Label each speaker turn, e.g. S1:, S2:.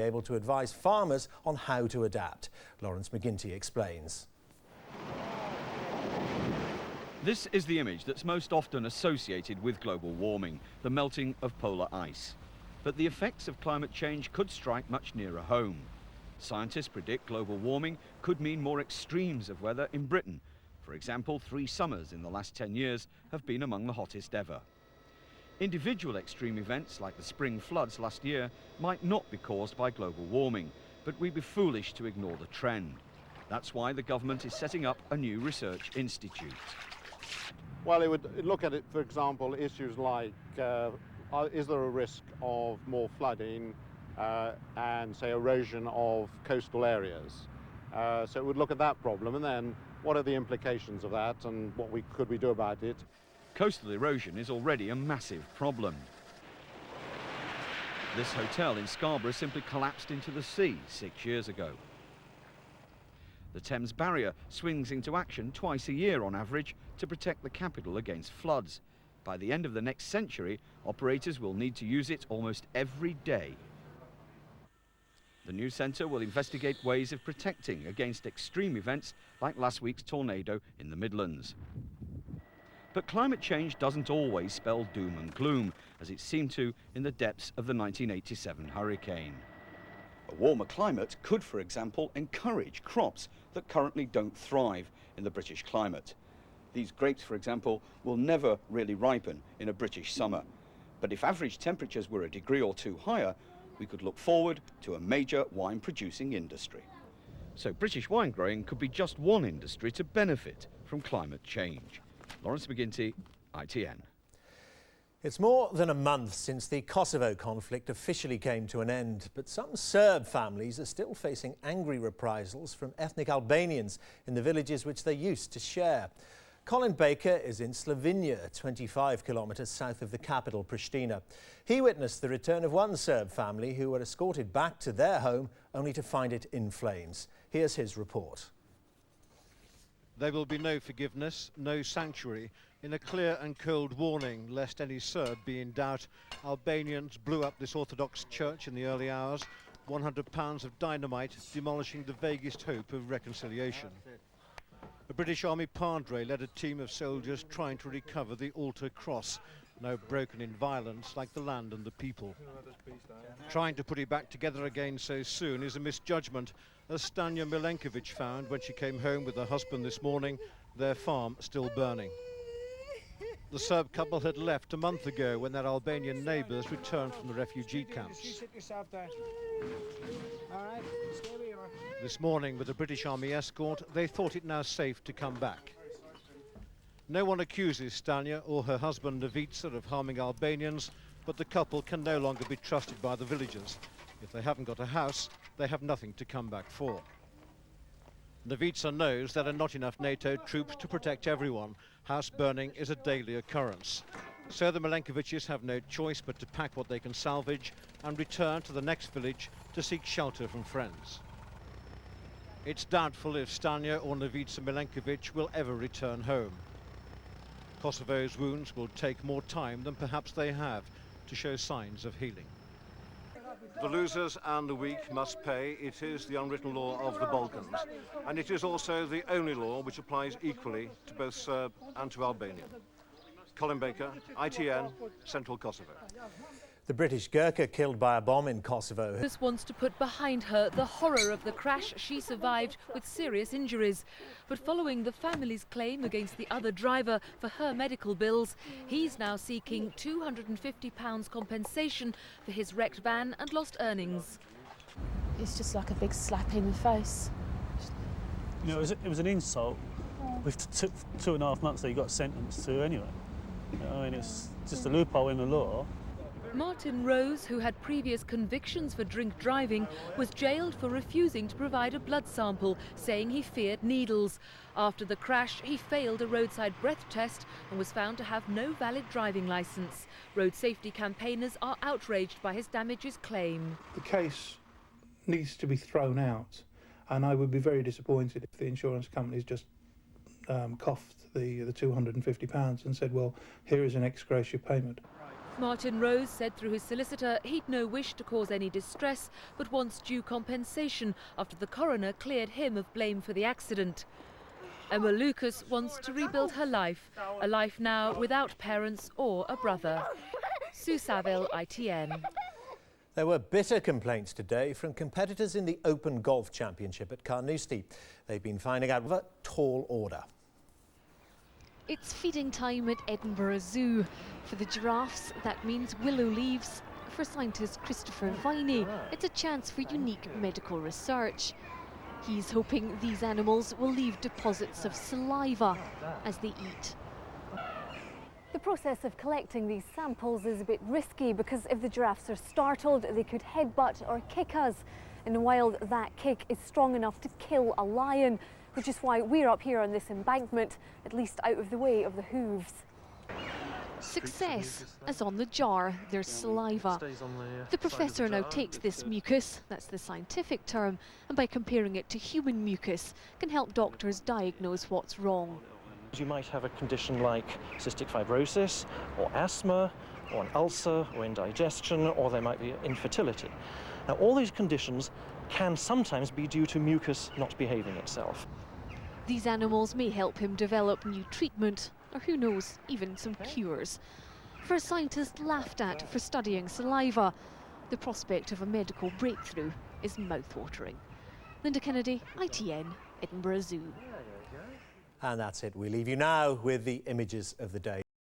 S1: able to advise farmers on how to adapt. Lawrence McGuinty explains.
S2: This is the image that's most often associated with global warming, the melting of polar ice. But the effects of climate change could strike much nearer home. Scientists predict global warming could mean more extremes of weather in Britain. For example, 3 summers in the last 10 years have been among the hottest ever. Individual extreme events like the spring floods last year might not be caused by global warming, but we'd be foolish to ignore the trend. That's why the government is setting up a new research institute.
S3: Well, it would look at it, for example, issues like is there a risk of more flooding and, say, erosion of coastal areas? So it would look at that problem, and then what are the implications of that and what could we do about it?
S2: Coastal erosion is already a massive problem. This hotel in Scarborough simply collapsed into the sea 6 years ago. The Thames Barrier swings into action twice a year on average to protect the capital against floods. By the end of the next century, operators will need to use it almost every day. The new centre will investigate ways of protecting against extreme events like last week's tornado in the Midlands. But climate change doesn't always spell doom and gloom, as it seemed to in the depths of the 1987 hurricane. A warmer climate could, for example, encourage crops that currently don't thrive in the British climate. These grapes, for example, will never really ripen in a British summer. But if average temperatures were a degree or 2 higher, we could look forward to a major wine-producing industry. So British wine growing could be just one industry to benefit from climate change. Lawrence McGuinty, ITN.
S1: It's more than a month since the Kosovo conflict officially came to an end, but some Serb families are still facing angry reprisals from ethnic Albanians in the villages which they used to share. Colin Baker is in Slovenia, 25 kilometres south of the capital, Pristina. He witnessed the return of one Serb family who were escorted back to their home only to find it in flames. Here's his report.
S4: There will be no forgiveness, no sanctuary. In a clear and cold warning, lest any Serb be in doubt, Albanians blew up this Orthodox church in the early hours, 100 pounds of dynamite demolishing the vaguest hope of reconciliation. A British Army padre led a team of soldiers trying to recover the altar cross, now broken in violence like the land and the people. Trying to put it back together again so soon is a misjudgment, as Stanja Milenkovic found when she came home with her husband this morning, their farm still burning. The Serb couple had left a month ago when their Albanian neighbours returned from the refugee camps. This morning, with a British Army escort, they thought it now safe to come back. No one accuses Stanja or her husband Navica of harming Albanians, but the couple can no longer be trusted by the villagers. If they haven't got a house, they have nothing to come back for. Navica knows there are not enough NATO troops to protect everyone. House burning is a daily occurrence. So the Milenkovic's have no choice but to pack what they can salvage and return to the next village to seek shelter from friends. It's doubtful if Stanja or Navica Milenkovic will ever return home. Kosovo's wounds will take more time than perhaps they have to show signs of healing. The losers and the weak must pay. It is the unwritten law of the Balkans. And it is also the only law which applies equally to both Serb and to Albania. Colin Baker, ITN, Central Kosovo.
S1: The British Gurkha killed by a bomb in Kosovo.
S5: This wants to put behind her the horror of the crash she survived with serious injuries. But following the family's claim against the other driver for her medical bills, he's now seeking £250 compensation for his wrecked van and lost earnings.
S6: It's just like a big slap in the face.
S7: You know, it was an insult with 2.5 months that he got sentenced to anyway. You know, I mean, it's just a loophole in the law.
S5: Martin Rose, who had previous convictions for drink driving, was jailed for refusing to provide a blood sample, saying he feared needles. After the crash, he failed a roadside breath test and was found to have no valid driving licence. Road safety campaigners are outraged by his damages claim.
S8: The case needs to be thrown out, and I would be very disappointed if the insurance companies just coughed the £250 and said, well, here is an ex gratia payment.
S5: Martin Rose said through his solicitor he'd no wish to cause any distress, but wants due compensation after the coroner cleared him of blame for the accident. Emma Lucas wants to rebuild her life, a life now without parents or a brother. Sue Saville, ITN.
S1: There were bitter complaints today from competitors in the Open Golf Championship at Carnoustie. They've been finding out of a tall order.
S9: It's feeding time at Edinburgh Zoo. For the giraffes, that means willow leaves. For scientist Christopher Viney, it's a chance for unique medical research. He's hoping these animals will leave deposits of saliva as they eat.
S10: The process of collecting these samples is a bit risky because if the giraffes are startled, they could headbutt or kick us. In the wild, that kick is strong enough to kill a lion, which is why we're up here on this embankment, at least out of the way of the hooves.
S9: Success, as on the jar, there's saliva. The professor now takes this mucus, that's the scientific term, and by comparing it to human mucus, can help doctors diagnose what's wrong.
S11: You might have a condition like cystic fibrosis, or asthma, or an ulcer, or indigestion, or there might be infertility. Now, all these conditions can sometimes be due to mucus not behaving itself.
S9: These animals may help him develop new treatment, or who knows, even some cures. For a scientist laughed at for studying saliva, the prospect of a medical breakthrough is mouth-watering. Linda Kennedy, ITN, Edinburgh Zoo.
S1: And that's it. We leave you now with the images of the day.